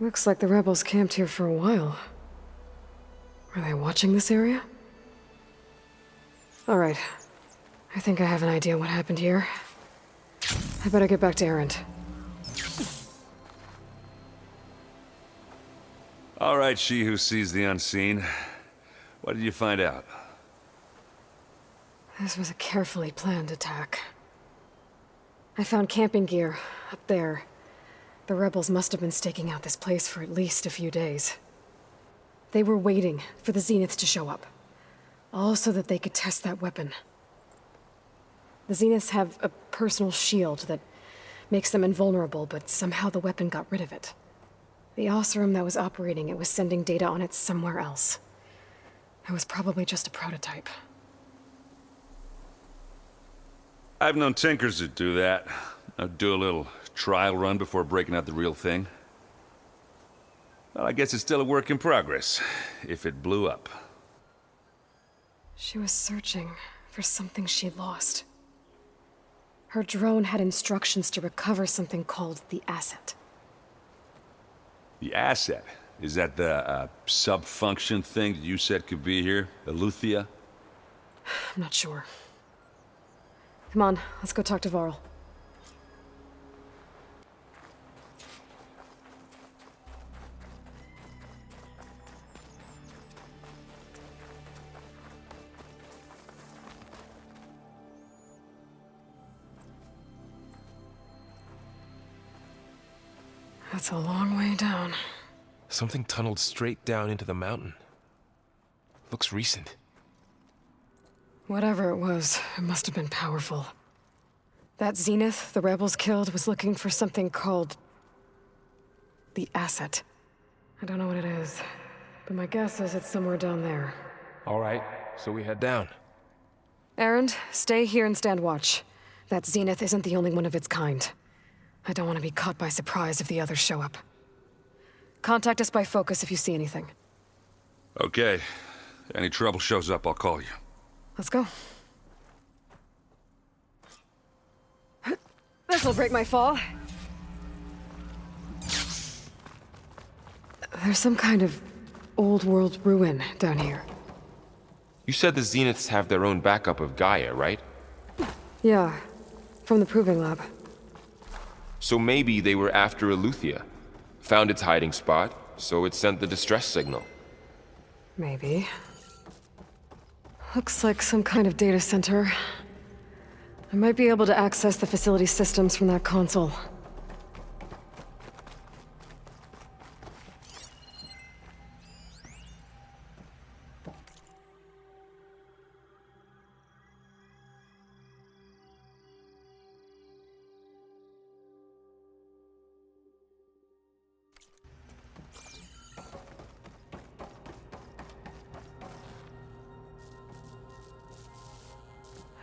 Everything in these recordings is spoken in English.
Looks like the rebels camped here for a while. Are they watching this area? Alright. I think I have an idea what happened here. I better get back to Erend. Alright, she who sees the unseen. What did you find out? This was a carefully planned attack. I found camping gear up there. The rebels must have been staking out this place for at least a few days. They were waiting for the Zeniths to show up. All so that they could test that weapon. The Zeniths have a personal shield that makes them invulnerable, but somehow the weapon got rid of it. The Oseram that was operating it was sending data on it somewhere else. It was probably just a prototype. I've known tinkers that do that. I'd do a little trial run before breaking out the real thing. Well, I guess it's still a work in progress, if it blew up. She was searching for something she lost. Her drone had instructions to recover something called the asset. The asset? Is that the sub-function thing that you said could be here? Eleuthia? I'm not sure. Come on, let's go talk to Varl. That's a long way down. Something tunneled straight down into the mountain. Looks recent. Whatever it was, it must have been powerful. That Zenith the rebels killed was looking for something called the asset. I don't know what it is, but my guess is it's somewhere down there. All right, so we head down. Erend, stay here and stand watch. That Zenith isn't the only one of its kind. I don't want to be caught by surprise if the others show up. Contact us by focus if you see anything. Okay. Any trouble shows up, I'll call you. Let's go. This'll break my fall. There's some kind of old world ruin down here. You said the Zeniths have their own backup of GAIA, right? Yeah, from the proving lab. So maybe they were after Eleuthia. Found its hiding spot, so it sent the distress signal. Maybe. Looks like some kind of data center. I might be able to access the facility systems from that console.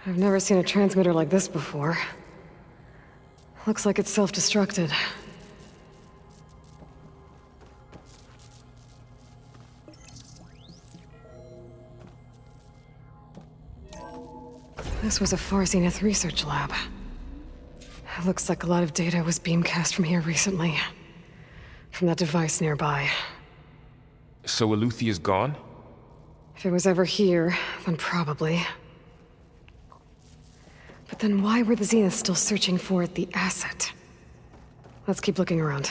I've never seen a transmitter like this before. Looks like it's self-destructed. This was a Far Zenith research lab. It looks like a lot of data was beamcast from here recently. From that device nearby. So Eleuthia's gone? If it was ever here, then probably. But then why were the Zeniths still searching for the asset? Let's keep looking around.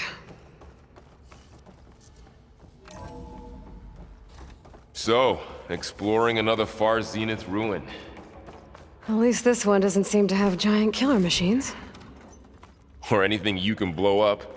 So, exploring another Far Zenith ruin. At least this one doesn't seem to have giant killer machines. Or anything you can blow up.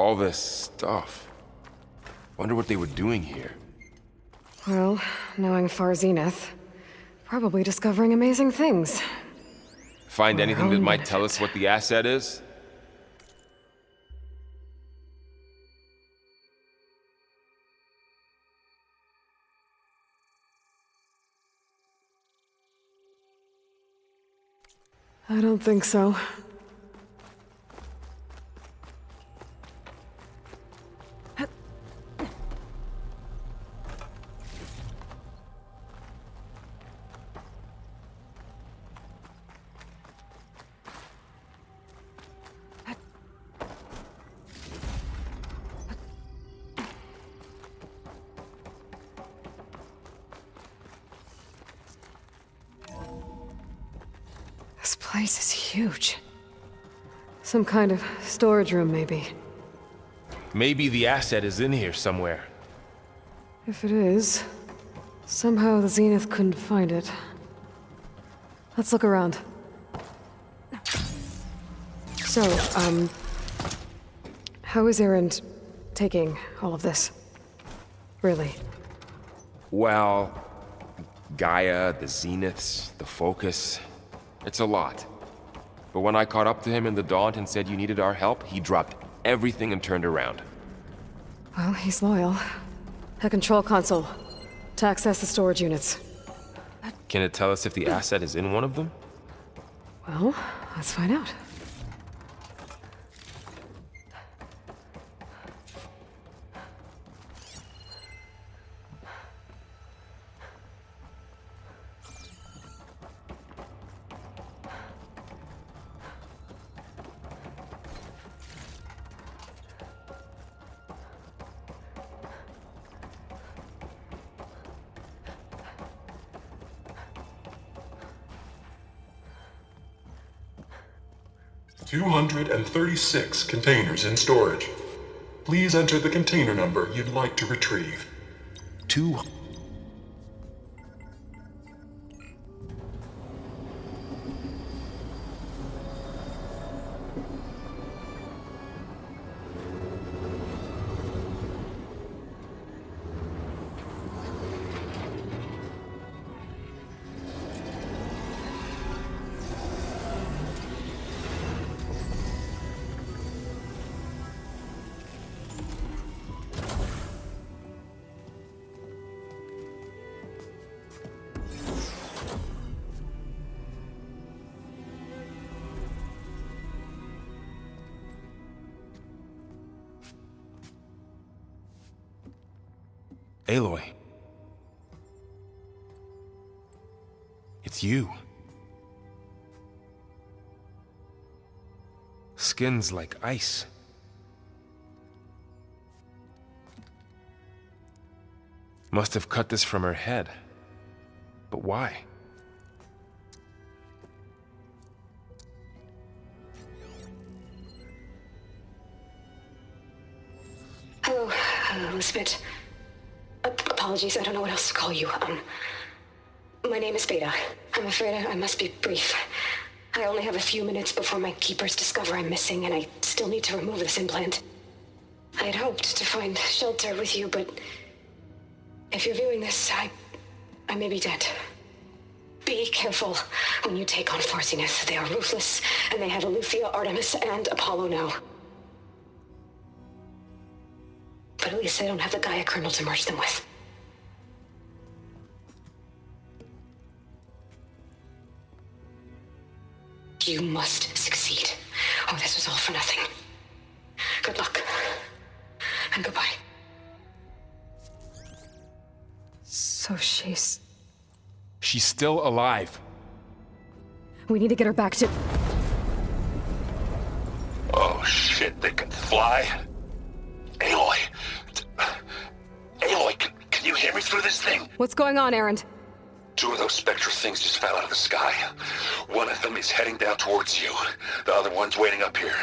all this stuff. Wonder what they were doing here. Well, knowing Far Zenith, probably discovering amazing things. Find Or anything that own might tell benefit. us what the asset is? I don't think so. This place is huge. Some kind of storage room, maybe. Maybe the asset is in here somewhere. If it is, somehow the Zenith couldn't find it. Let's look around. So, how is Erend taking all of this? Really? Well, GAIA, the Zeniths, the Focus. It's a lot. But when I caught up to him in the Daunt and said you needed our help, he dropped everything and turned around. Well, he's loyal. A control console to access the storage units. Can it tell us if the asset is in one of them? Well, let's find out. "236 containers in storage. Please enter the container number you'd like to retrieve." Two. Aloy. It's you. Skin's like ice. Must have cut this from her head. But why? Hello, Elizabeth. Apologies, I don't know what else to call you. My name is Beta. I'm afraid I must be brief. I only have a few minutes before my keepers discover I'm missing, and I still need to remove this implant. I had hoped to find shelter with you, but if you're viewing this, I may be dead. Be careful when you take on Far Zenith. They are ruthless, and they have Aletheia, Artemis, and Apollo now. But at least I don't have the GAIA kernel to merge them with. You must succeed, or this was all for nothing. Good luck, and goodbye. So she's... She's still alive. We need to get her back to... Oh shit, they can fly? Aloy! Aloy, can you hear me through this thing? What's going on, Erend? Two of those spectral things just fell out of the sky. One of them is heading down towards you. The other one's waiting up here.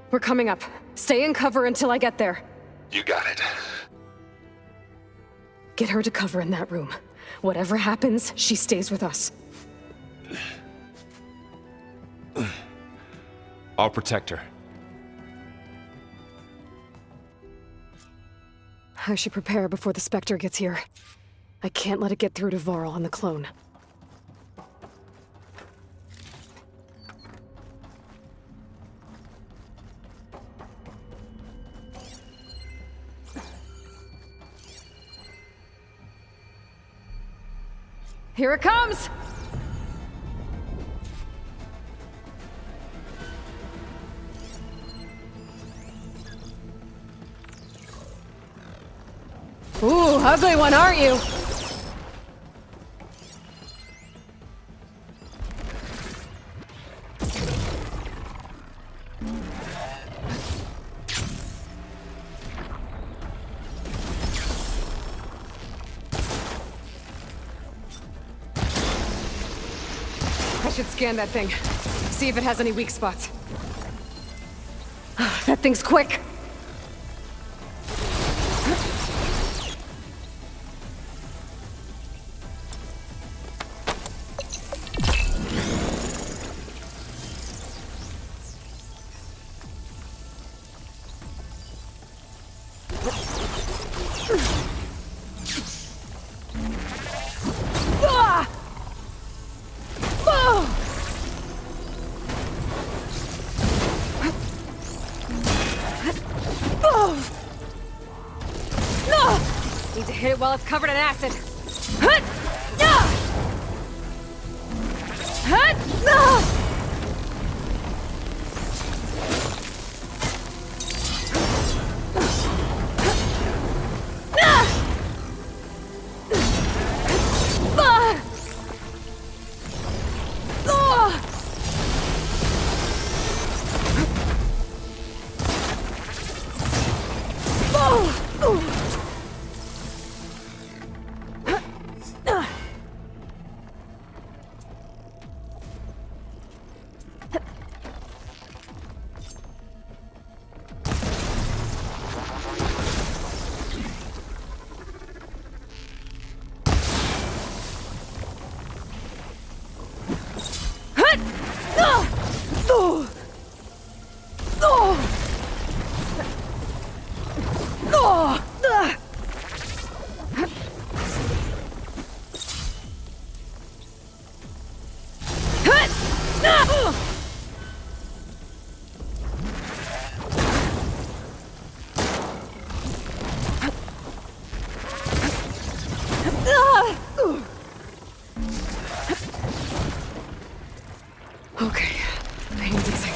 We're coming up. Stay in cover until I get there. You got it. Get her to cover in that room. Whatever happens, she stays with us. I'll protect her. I should prepare before the Spectre gets here. I can't let it get through to Varl and the clone. Here it comes! Ooh, ugly one, aren't you? I should scan that thing. See if it has any weak spots. That thing's quick! Need to hit it while it's covered in acid. Okay, pain's easing.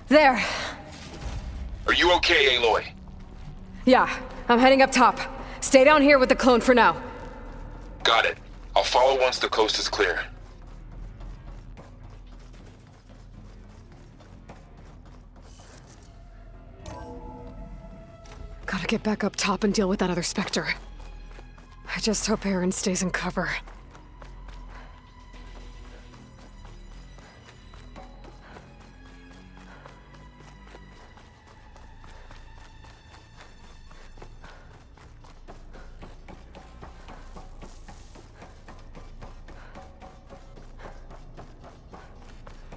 There. Are you okay, Aloy? Yeah, I'm heading up top. Stay down here with the clone for now. Got it. I'll follow once the coast is clear. Gotta get back up top and deal with that other Spectre. I just hope Aaron stays in cover.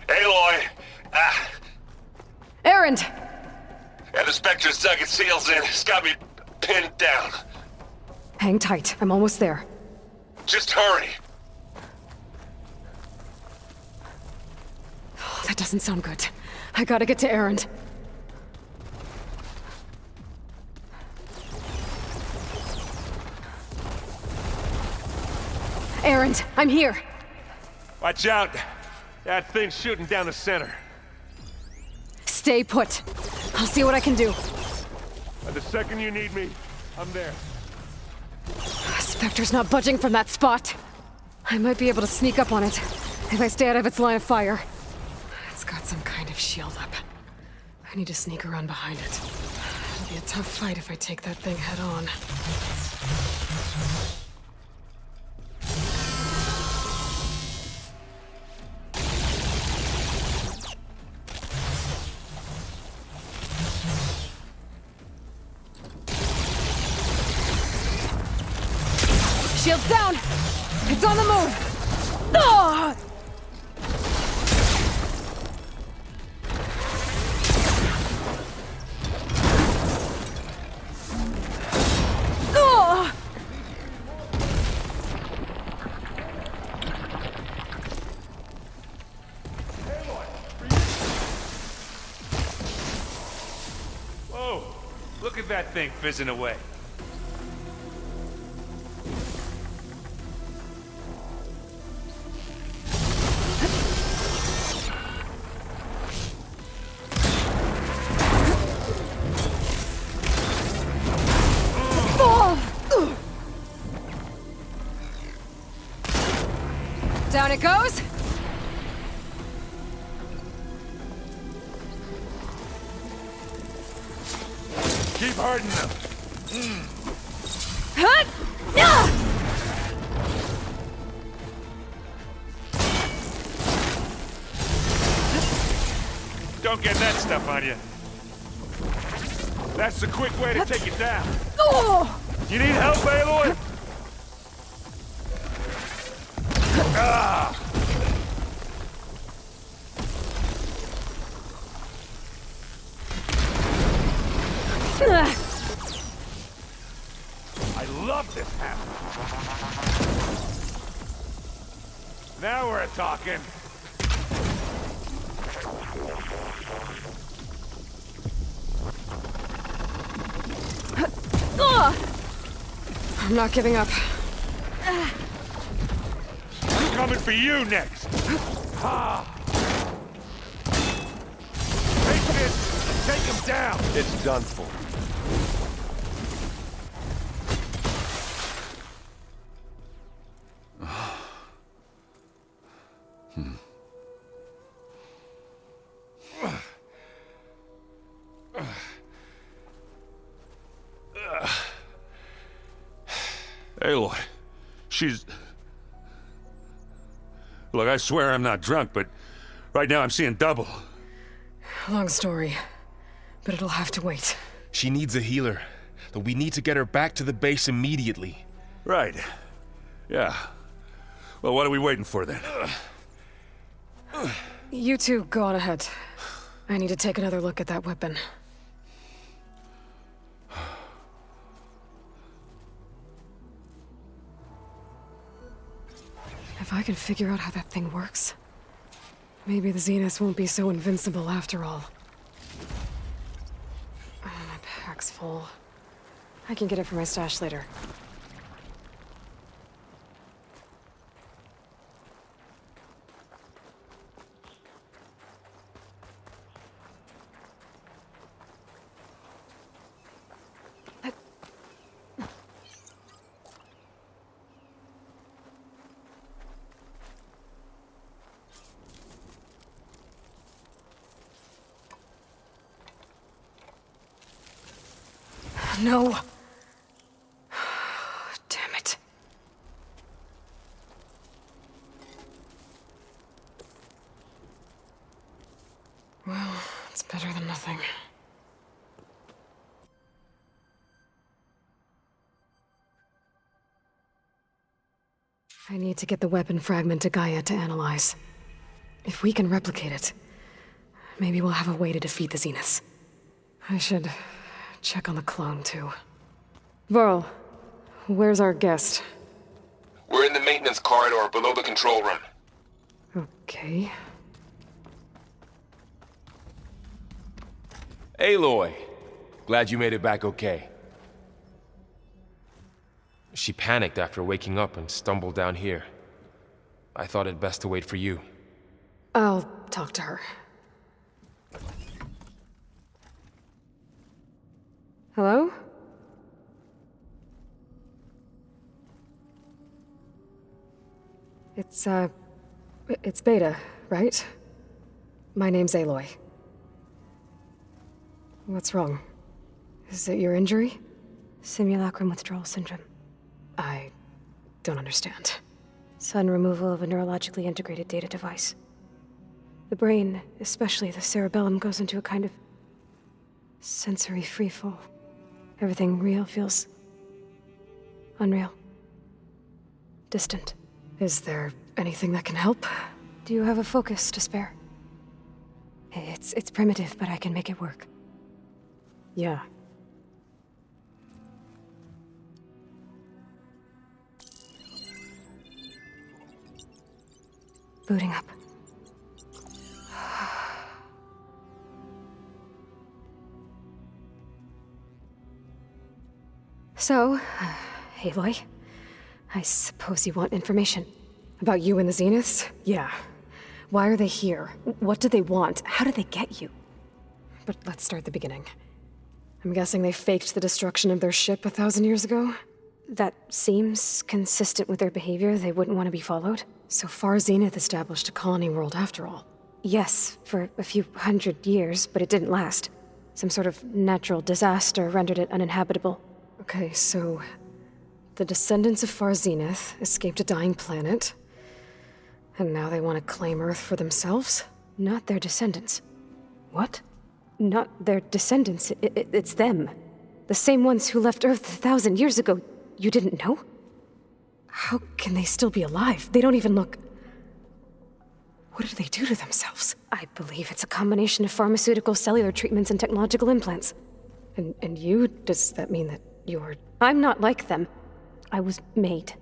Aloy! Aaron! And the Spectre's dug its heels in. It's got me pinned down. Hang tight, I'm almost there. Just hurry. Oh, that doesn't sound good. I gotta get to Aaron. Aaron, I'm here. Watch out! That thing's shooting down the center. Stay put. I'll see what I can do. The second you need me, I'm there. Spectre's not budging from that spot. I might be able to sneak up on it if I stay out of its line of fire. It's got some kind of PS5 shield up. I need to sneak around behind it. It'll be a tough fight if I take that thing head on. Shield's down! It's on the move! Ah! Ah! Whoa! Look at that thing fizzing away. Down it goes! Keep hurting them. Hut! Ah! Don't get that stuff on you. That's the quick way to take it down. Oh! You need help, Aloy? Ah! I love this hammer. Now we're talking. I'm not giving up. I'm coming for you next. Ah! Take this and take him down. It's done for. Aloy, she's... Look, I swear I'm not drunk, but right now I'm seeing double. Long story, but it'll have to wait. She needs a healer. But we need to get her back to the base immediately. Right. Yeah. Well, what are we waiting for then? You two go on ahead. I need to take another look at that weapon. If I can figure out how that thing works, maybe the Zeniths won't be so invincible after all. Oh, my pack's full. I can get it from my stash later. No. Damn it. Well, it's better than nothing. I need to get the weapon fragment to GAIA to analyze. If we can replicate it, maybe we'll have a way to defeat the Zeniths. I should check on the clone, too. Varl, where's our guest? We're in the maintenance corridor below the control room. Okay. Aloy, glad you made it back okay. She panicked after waking up and stumbled down here. I thought it best to wait for you. I'll talk to her. Hello? It's Beta, right? My name's Aloy. What's wrong? Is it your injury? Simulacrum withdrawal syndrome. I don't understand. Sudden removal of a neurologically integrated data device. The brain, especially the cerebellum, goes into a kind of sensory freefall. Everything real feels unreal. Distant. Is there anything that can help? Do you have a focus to spare? It's primitive, but I can make it work. Yeah. Booting up. So, Aloy, I suppose you want information. About you and the Zeniths? Yeah. Why are they here? What do they want? How did they get you? But let's start at the beginning. I'm guessing they faked the destruction of their ship 1,000 years ago? That seems consistent with their behavior. They wouldn't want to be followed. So far, Zenith established a colony world after all. Yes, for a few hundred years, but it didn't last. Some sort of natural disaster rendered it uninhabitable. Okay, so the descendants of Far Zenith escaped a dying planet, and now they want to claim Earth for themselves? Not their descendants. What? Not their descendants. It's them. The same ones who left Earth 1,000 years ago. You didn't know? How can they still be alive? They don't even look... What did they do to themselves? I believe it's a combination of pharmaceutical, cellular treatments, and technological implants. And you? Does that mean that you're... I'm not like them. I was made.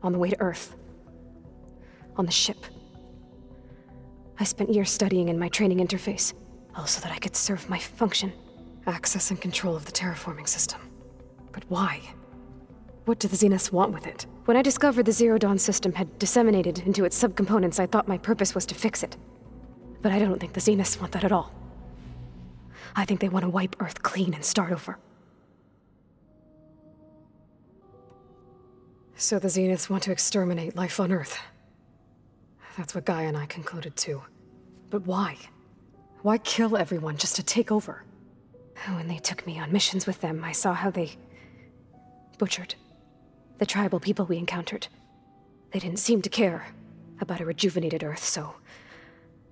On the way to Earth. On the ship. I spent years studying in my training interface, all so that I could serve my function. Access and control of the terraforming system. But why? What do the Zeniths want with it? When I discovered the Zero Dawn system had disseminated into its subcomponents, I thought my purpose was to fix it. But I don't think the Zeniths want that at all. I think they want to wipe Earth clean and start over. So the Zeniths want to exterminate life on Earth. That's what GAIA and I concluded too. But why? Why kill everyone just to take over? When they took me on missions with them, I saw how they butchered the tribal people we encountered. They didn't seem to care about a rejuvenated Earth, so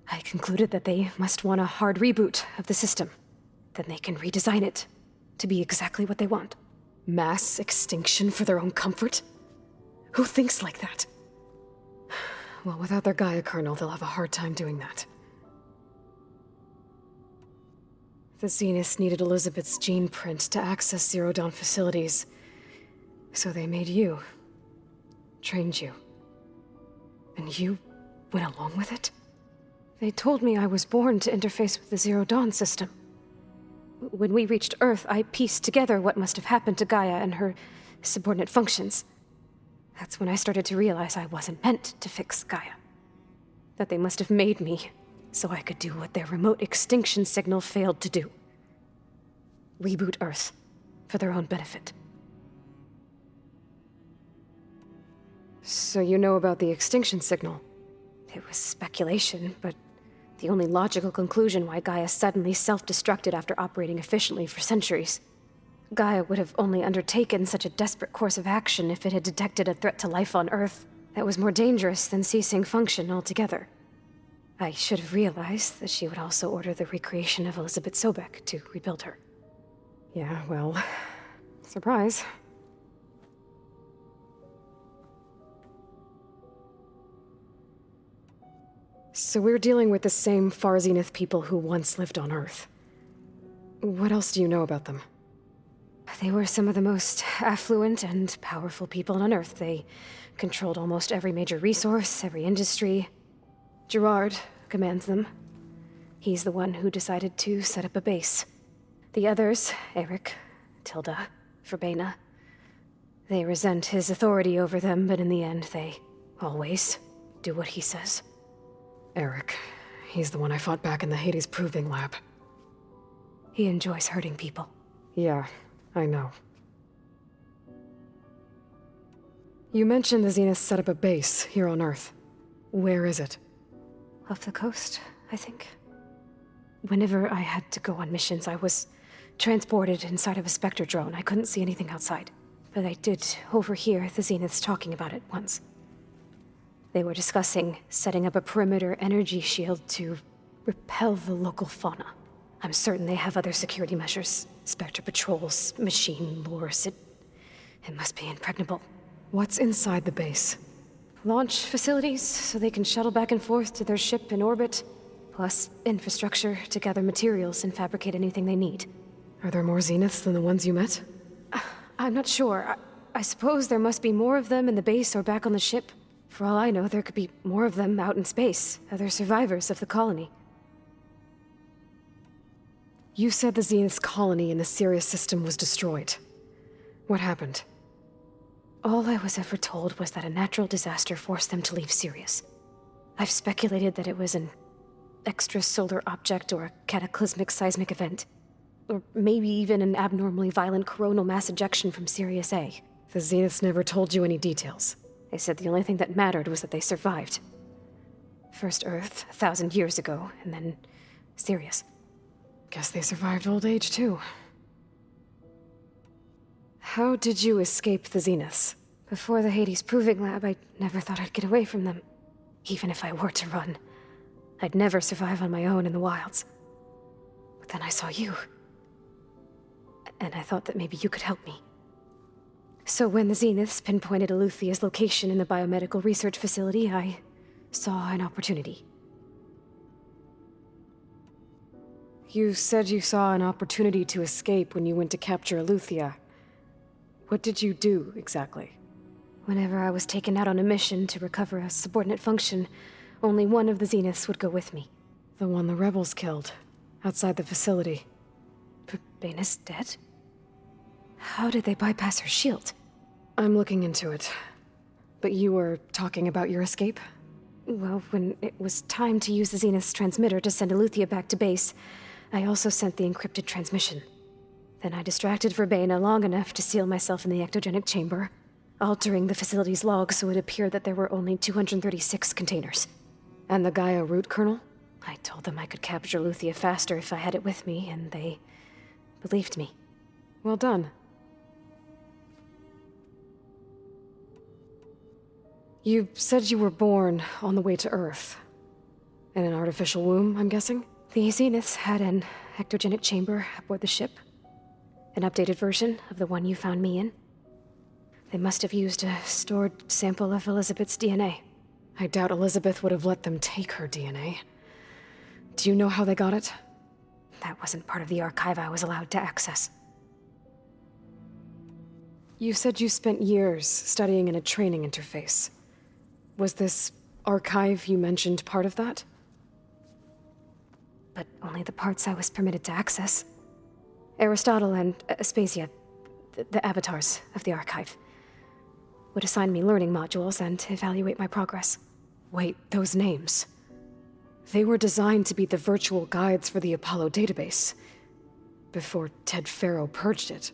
I concluded that they must want a hard reboot of the system. Then they can redesign it to be exactly what they want. Mass extinction for their own comfort? Who thinks like that? Well, without their GAIA kernel, they'll have a hard time doing that. The Zeniths needed Elizabeth's gene print to access Zero Dawn facilities. So they made you. Trained you. And you went along with it? They told me I was born to interface with the Zero Dawn system. When we reached Earth, I pieced together what must have happened to GAIA and her subordinate functions. That's when I started to realize I wasn't meant to fix GAIA. That they must have made me so I could do what their remote extinction signal failed to do. Reboot Earth for their own benefit. So you know about the extinction signal? It was speculation, but the only logical conclusion why GAIA suddenly self-destructed after operating efficiently for centuries. GAIA would have only undertaken such a desperate course of action if it had detected a threat to life on Earth that was more dangerous than ceasing function altogether. I should have realized that she would also order the recreation of Elizabeth Sobek to rebuild her. Yeah, well, surprise. So we're dealing with the same Far Zenith people who once lived on Earth. What else do you know about them? They were some of the most affluent and powerful people on Earth. They controlled almost every major resource, every industry. Gerard commands them. He's the one who decided to set up a base. The others, Eric, Tilda, Verbena, they resent his authority over them, but in the end, they always do what he says. Eric. He's the one I fought back in the Hades Proving Lab. He enjoys hurting people. Yeah, I know. You mentioned the Zeniths set up a base here on Earth. Where is it? Off the coast, I think. Whenever I had to go on missions, I was transported inside of a Spectre drone. I couldn't see anything outside. But I did overhear the Zeniths talking about it once. They were discussing setting up a perimeter energy shield to repel the local fauna. I'm certain they have other security measures. Spectre patrols, machine lures. It must be impregnable. What's inside the base? Launch facilities, so they can shuttle back and forth to their ship in orbit. Plus, infrastructure to gather materials and fabricate anything they need. Are there more Zeniths than the ones you met? I'm not sure. I suppose there must be more of them in the base or back on the ship. For all I know, there could be more of them out in space, other survivors of the colony. You said the Zenith's colony in the Sirius system was destroyed. What happened? All I was ever told was that a natural disaster forced them to leave Sirius. I've speculated that it was an extrasolar object or a cataclysmic seismic event. Or maybe even an abnormally violent coronal mass ejection from Sirius A. The Zeniths never told you any details. They said the only thing that mattered was that they survived. First Earth, 1,000 years ago, and then Sirius. Guess they survived old age, too. How did you escape the Zeniths? Before the Hades Proving Lab, I never thought I'd get away from them. Even if I were to run, I'd never survive on my own in the wilds. But then I saw you. And I thought that maybe you could help me. So when the Zeniths pinpointed Eluthia's location in the biomedical research facility, I saw an opportunity. You said you saw an opportunity to escape when you went to capture Eluthia. What did you do, exactly? Whenever I was taken out on a mission to recover a subordinate function, only one of the Zeniths would go with me. The one the rebels killed, outside the facility. Baina's dead? How did they bypass her shield? I'm looking into it. But you were talking about your escape? Well, when it was time to use the Zenith's transmitter to send Eluthia back to base, I also sent the encrypted transmission. Then I distracted Verbaina long enough to seal myself in the ectogenic chamber, altering the facility's log so it appeared that there were only 236 containers. And the GAIA root kernel? I told them I could capture Eluthia faster if I had it with me, and they believed me. Well done. You said you were born on the way to Earth. In an artificial womb, I'm guessing? The Zeniths had an ectogenic chamber aboard the ship. An updated version of the one you found me in. They must have used a stored sample of Elizabeth's DNA. I doubt Elizabeth would have let them take her DNA. Do you know how they got it? That wasn't part of the archive I was allowed to access. You said you spent years studying in a training interface. Was this archive you mentioned part of that? But only the parts I was permitted to access. Aristotle and Aspasia, the avatars of the archive, would assign me learning modules and evaluate my progress. Wait, those names. They were designed to be the virtual guides for the Apollo database, before Ted Faro purged it.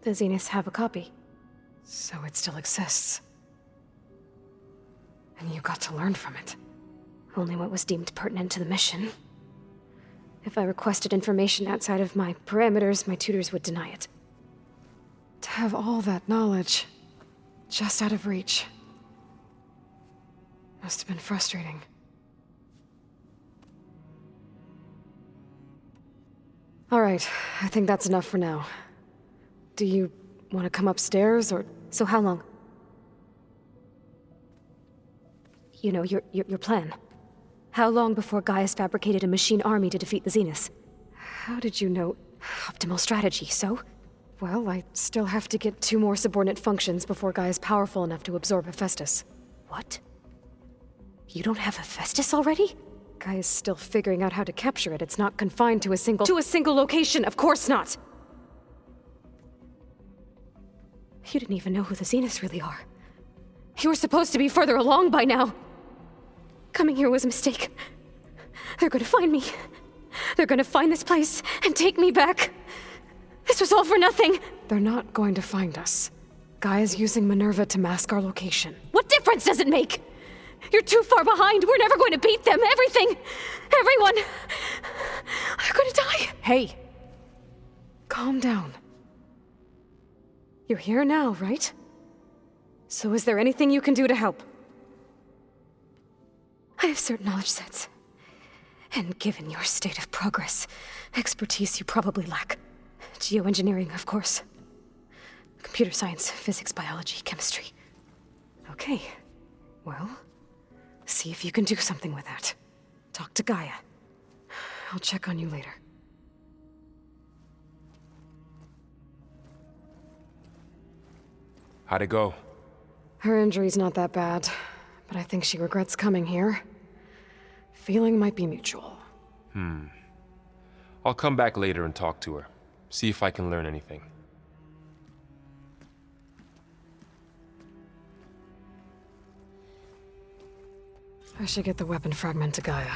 The Zeniths have a copy. So it still exists. And you got to learn from it. Only what was deemed pertinent to the mission. If I requested information outside of my parameters, my tutors would deny it. To have all that knowledge, just out of reach. Must have been frustrating. All right, I think that's enough for now. Do you want to come upstairs, or... So how long? You know, your plan. How long before GAIA's fabricated a machine army to defeat the Zeniths? How did you know? Optimal strategy, so? Well, I still have to get 2 more subordinate functions before GAIA's powerful enough to absorb Hephaestus. What? You don't have Hephaestus already? GAIA's still figuring out how to capture it. It's not confined to a single... To a single location, of course not! You didn't even know who the Zeniths really are. You were supposed to be further along by now. Coming here was a mistake. They're gonna find me. They're gonna find this place and take me back. This was all for nothing. They're not going to find us. GAIA's using Minerva to mask our location. What difference does it make? You're too far behind. We're never going to beat them. Everything. Everyone. You're gonna die! Hey! Calm down. You're here now, right? So is there anything you can do to help? I have certain knowledge sets. And given your state of progress, expertise you probably lack. Geoengineering, of course. Computer science, physics, biology, chemistry. Okay. Well, see if you can do something with that. Talk to GAIA. I'll check on you later. How'd it go? Her injury's not that bad, but I think she regrets coming here. Feeling might be mutual. I'll come back later and talk to her. See if I can learn anything. I should get the weapon fragment to GAIA.